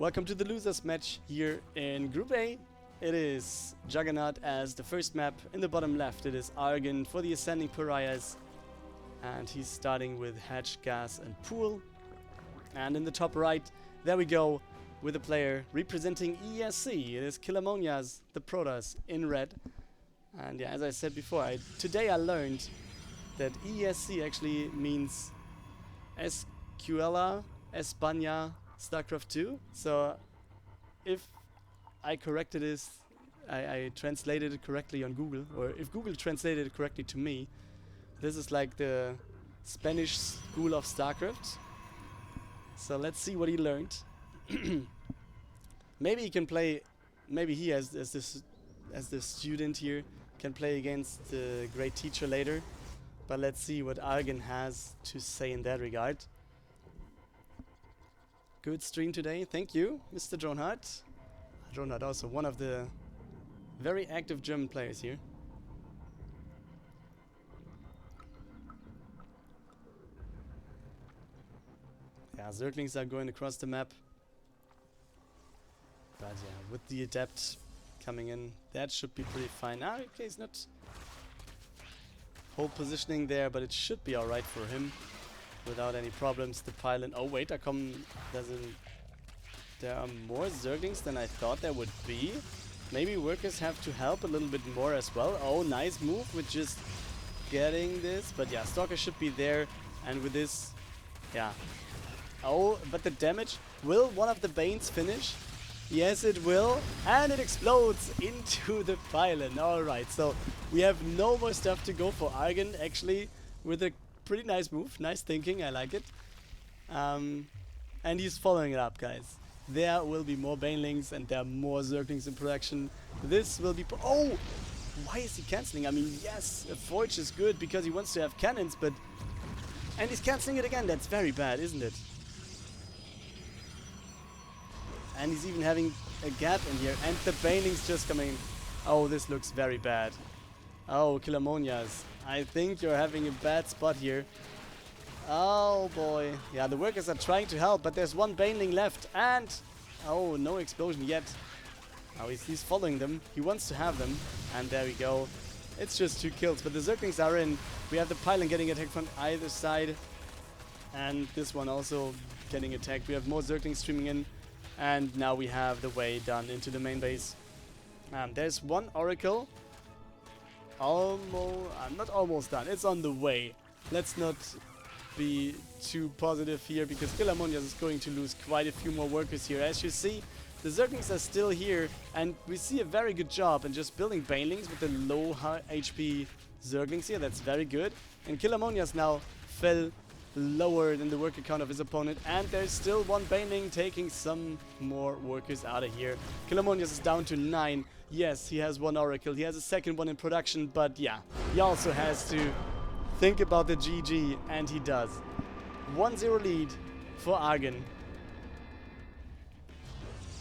Welcome to the losers match here in Group A. It is Juggernaut as the first map. In the bottom left it is Argon for the Ascending Pariahs. And he's starting with Hatch, Gas and Pool. And in the top right, there we go with a player representing EESC. It is Killermonjas, the Protoss, in red. And yeah, as I said before, today I learned that EESC actually means Escuela España Starcraft 2. So if I corrected this, I translated it correctly on Google, or if Google translated it correctly to me, this is like the Spanish school of Starcraft. So let's see what he learned. Maybe he can play, maybe he as the student here can play against the great teacher later. But let's see what Argon has to say in that regard. Good stream today, thank you, Mr. Dronehart. Dronehart also one of the very active German players here. Yeah, Zerglings are going across the map. But yeah, with the Adept coming in, that should be pretty fine. Ah, okay, he's not whole positioning there, but it should be alright for him. Without any problems, the pylon. Oh wait, there are more Zerglings than I thought there would be. Maybe workers have to help a little bit more as well. Oh, nice move with just getting this. But yeah, Stalker should be there. And with this, yeah. Oh, but the damage. Will one of the Banes finish? Yes, it will. And it explodes into the pylon. Alright, so we have no more stuff to go for Argon, actually, with a pretty nice move. Nice thinking, I like it. And he's following it up, guys. There will be more Banelings and there are more Zerglings in production. This will be... Oh! Why is he cancelling? I mean, yes, a Forge is good because he wants to have cannons, but... And he's cancelling it again. That's very bad, isn't it? And he's even having a gap in here. And the Banelings just coming... Oh, this looks very bad. Oh, Killermonjas. I think you're having a bad spot here. Oh boy. Yeah, the workers are trying to help, but there's one Baneling left. And... Oh, no explosion yet. Oh, he's following them. He wants to have them. And there we go. It's just 2 kills, but the Zerglings are in. We have the pylon getting attacked from either side. And this one also getting attacked. We have more Zerglings streaming in. And now we have the way done into the main base. There's one Oracle. Almost, not almost done. It's on the way. Let's not be too positive here because Killermonjas is going to lose quite a few more workers here. As you see, the Zerglings are still here and we see a very good job in just building Banelings with the low HP Zerglings here. That's very good. And Killermonjas now fell lower than the worker count of his opponent, and there's still one Baneling taking some more workers out of here. Killermonjas is down to 9. Yes, he has one Oracle, he has a second one in production, but yeah, he also has to think about the GG, and he does. 1-0 lead for Argon.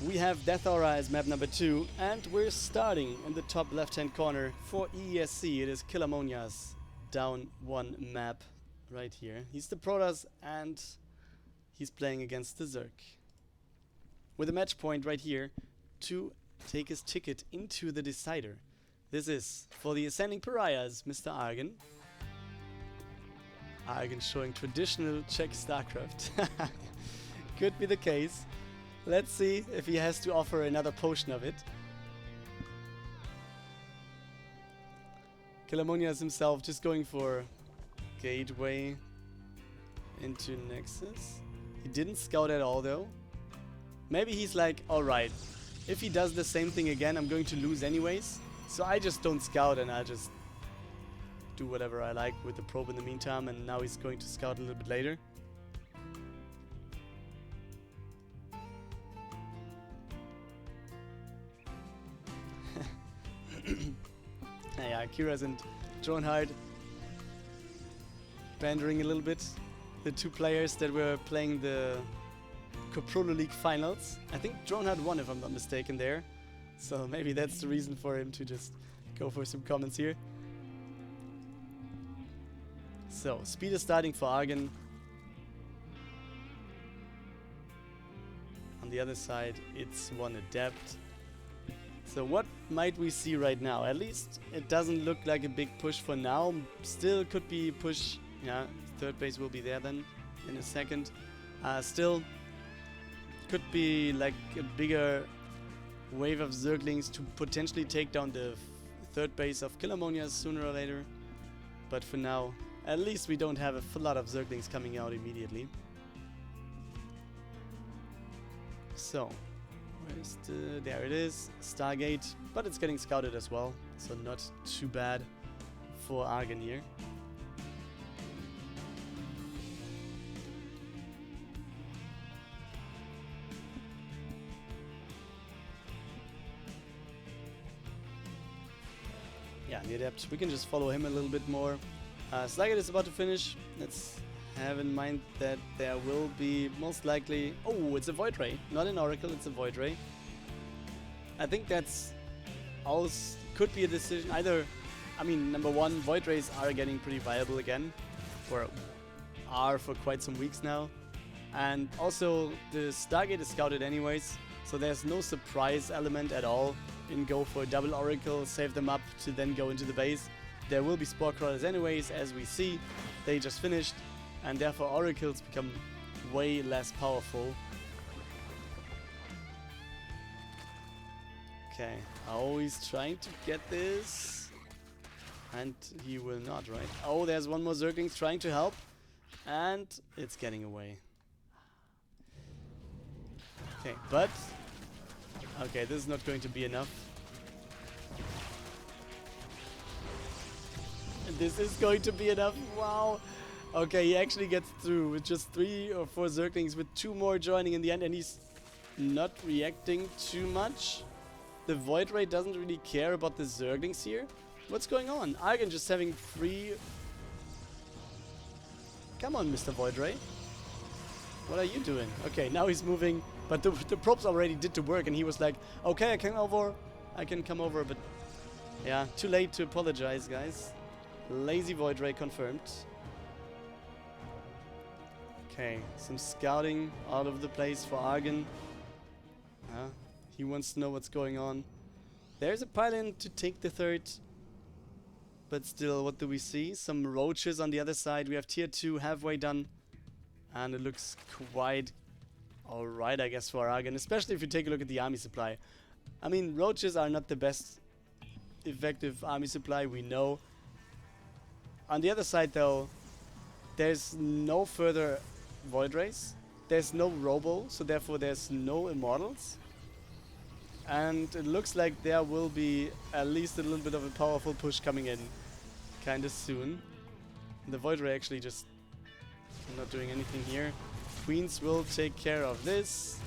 We have Death Aura as map number 2, and we're starting in the top left hand corner for EESC. It is Killermonjas down 1 map. Right here. He's the Protoss and he's playing against the Zerg. With a match point right here to take his ticket into the decider. This is for the Ascending Pariahs, Mr. Argon. Argon showing traditional Czech Starcraft. Could be the case. Let's see if he has to offer another potion of it. Killermonjas himself just going for gateway into Nexus. He didn't scout at all though. Maybe he's like, alright, if he does the same thing again, I'm going to lose anyways. So I just don't scout and I'll just do whatever I like with the probe in the meantime. And now he's going to scout a little bit later. Yeah, Kira's and Dronehart bandering a little bit. The 2 players that were playing the Coprolo League finals. I think Dronehart won if I'm not mistaken there. So maybe that's the reason for him to just go for some comments here. So, speed is starting for Argon. On the other side, it's one adept. So what might we see right now? At least it doesn't look like a big push for now. Still could be push. Yeah, third base will be there then in a second. Still could be like a bigger wave of Zerglings to potentially take down the third base of Killermonjas sooner or later. But for now, at least we don't have a lot of Zerglings coming out immediately. So, where's there it is, Stargate, but it's getting scouted as well, so not too bad for Argon here. Yeah, the Adept, we can just follow him a little bit more. Stargate is about to finish. Let's have in mind that there will be most likely... Oh, it's a Void Ray. Not an Oracle, it's a Void Ray. I think that's also could be a decision. Either, I mean, number one, Void Rays are getting pretty viable again. Or are for quite some weeks now. And also, the Stargate is scouted anyways. So there's no surprise element at all in go for a double Oracle, save them up to then go into the base. There will be Spore Crawlers anyways, as we see. They just finished. And therefore Oracles become way less powerful. Okay, always trying to get this. And he will not, right? Oh, there's one more Zergling trying to help. And it's getting away. Okay, but... Okay, this is not going to be enough. This is going to be enough, wow! Okay, he actually gets through with just 3 or 4 Zerglings, with 2 more joining in the end, and he's not reacting too much. The Void Ray doesn't really care about the Zerglings here. What's going on? Argon just having 3... Come on, Mr. Void Ray. What are you doing? Okay, now he's moving, but the props already did the work, and he was like, okay, I can come over, but yeah, too late to apologize, guys. Lazy Void Ray confirmed. Okay, some scouting all over the place for Argon. He wants to know what's going on. There's a pylon to take the third. But still, what do we see? Some roaches on the other side. We have tier 2 halfway done. And it looks quite alright, I guess, for Argon. Especially if you take a look at the army supply. I mean, roaches are not the best effective army supply, we know. On the other side, though, there's no further Void Rays. There's no Robo, so therefore there's no Immortals. And it looks like there will be at least a little bit of a powerful push coming in kinda soon. The Void Ray actually just not doing anything here. Queens will take care of this.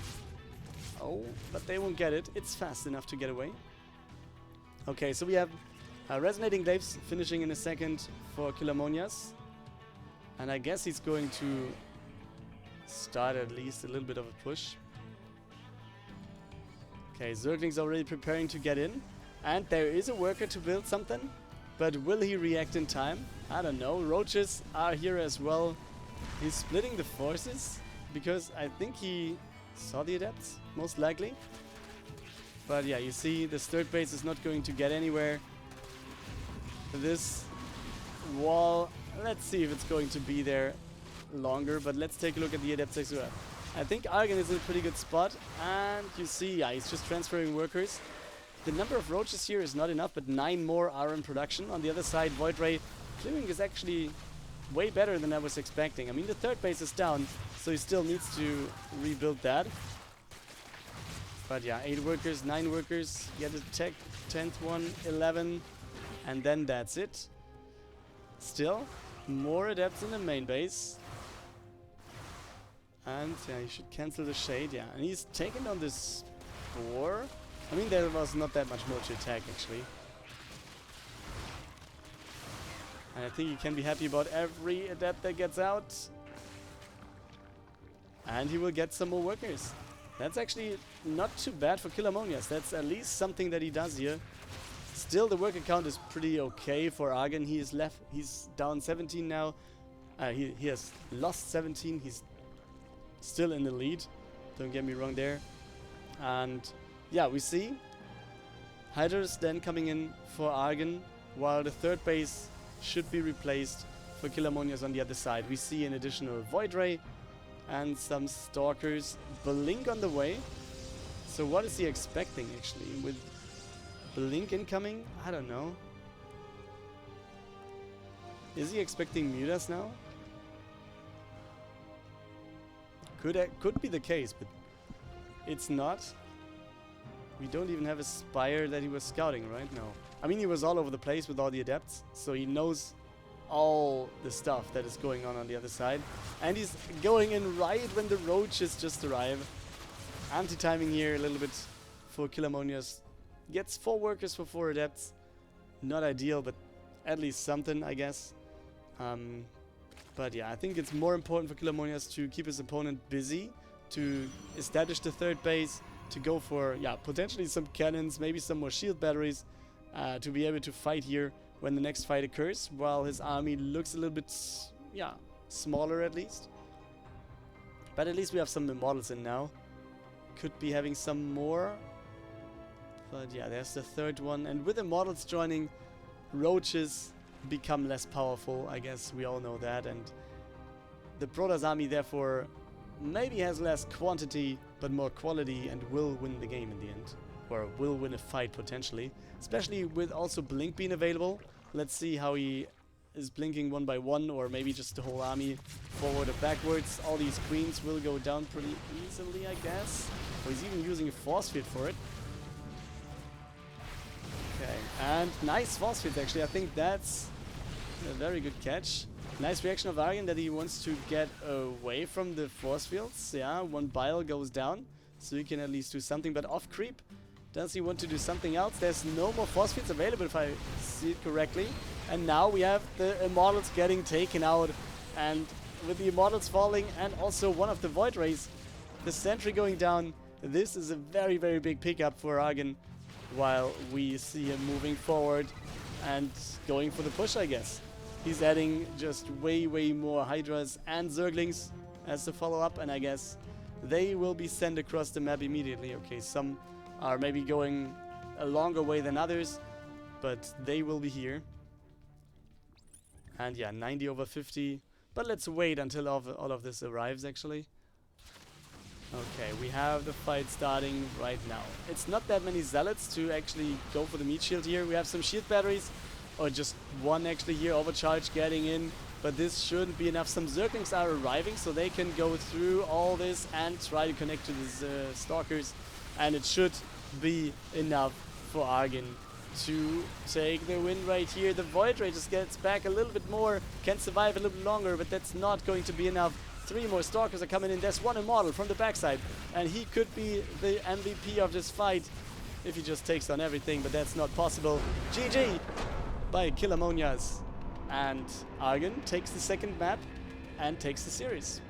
Oh, but they won't get it. It's fast enough to get away. Okay, so we have Resonating Glaives finishing in a second for Killermonjas. And I guess he's going to start at least a little bit of a push. Okay, Zergling's already preparing to get in. And there is a worker to build something. But will he react in time? I don't know. Roaches are here as well. He's splitting the forces. Because I think he saw the Adepts, most likely. But yeah, you see, this third base is not going to get anywhere. This wall, let's see if it's going to be there longer. But let's take a look at the Adepts as well. I think Argon is in a pretty good spot. And you see, yeah, he's just transferring workers. The number of roaches here is not enough, but 9 more are in production. On the other side, Void Ray clearing is actually way better than I was expecting. I mean, the third base is down, so he still needs to rebuild that. But yeah, 8 workers, 9 workers, get a tech, 10th one, 11, and then that's it. Still, more Adepts in the main base. And yeah, he should cancel the Shade, yeah. And he's taken on this Spore. I mean, there was not that much more to attack, actually. And I think he can be happy about every Adept that gets out. And he will get some more workers. That's actually not too bad for Killermonjas. That's at least something that he does here. Still, the worker count is pretty okay for Argon. He is left. He's down 17 now. He has lost 17. He's still in the lead. Don't get me wrong there. And yeah, we see Hydras then coming in for Argon, while the third base should be replaced for Killermonjas on the other side. We see an additional Void Ray and some Stalkers. Blink on the way. So what is he expecting actually? With Blink incoming? I don't know. Is he expecting Mutas now? Could be the case, but it's not. We don't even have a Spire that he was scouting right now. I mean, he was all over the place with all the Adepts, so he knows all the stuff that is going on the other side. And he's going in right when the Roaches just arrive. Anti-timing here a little bit for Killermonjas. Gets 4 workers for 4 Adepts. Not ideal, but at least something, I guess. But yeah, I think it's more important for Killermonjas to keep his opponent busy, to establish the third base, to go for, yeah, potentially some cannons, maybe some more shield batteries, to be able to fight here when the next fight occurs, while his army looks a little bit, yeah, smaller at least. But at least we have some Immortals in now. Could be having some more. But yeah, there's the third one. And with Immortals joining, Roaches become less powerful. I guess we all know that. And the Protoss army, therefore, maybe has less quantity, but more quality, and will win the game in the end. Or will win a fight, potentially. Especially with also Blink being available. Let's see how he is blinking one by one, or maybe just the whole army forward or backwards. All these queens will go down pretty easily, I guess. Oh, he's even using a force field for it. Okay, and nice force field actually. I think that's a very good catch. Nice reaction of Argon that he wants to get away from the force fields. Yeah, one bile goes down, so he can at least do something. But off creep, does he want to do something else? There's no more force fields available if I see it correctly. And now we have the Immortals getting taken out. And with the Immortals falling and also one of the Void Rays, the sentry going down, this is a very, very big pickup for Argon. While we see him moving forward and going for the push, I guess. He's adding just way, way more Hydras and Zerglings as the follow-up, and I guess they will be sent across the map immediately. Okay, some are maybe going a longer way than others, but they will be here. And yeah, 90 over 50. But let's wait until all of this arrives, actually. Okay, we have the fight starting right now. It's not that many Zealots to actually go for the meat shield here. We have some shield batteries, or just one actually here, overcharge getting in. But this shouldn't be enough. Some Zerglings are arriving, so they can go through all this and try to connect to these Stalkers. And it should be enough for Argon to take the win right here. The Void Ray just gets back a little bit more, can survive a little bit longer, but that's not going to be enough. 3 more Stalkers are coming in. There's one Immortal from the backside, and he could be the MVP of this fight if he just takes on everything, but that's not possible. GG by Killermonjas. And Argon takes the second map and takes the series.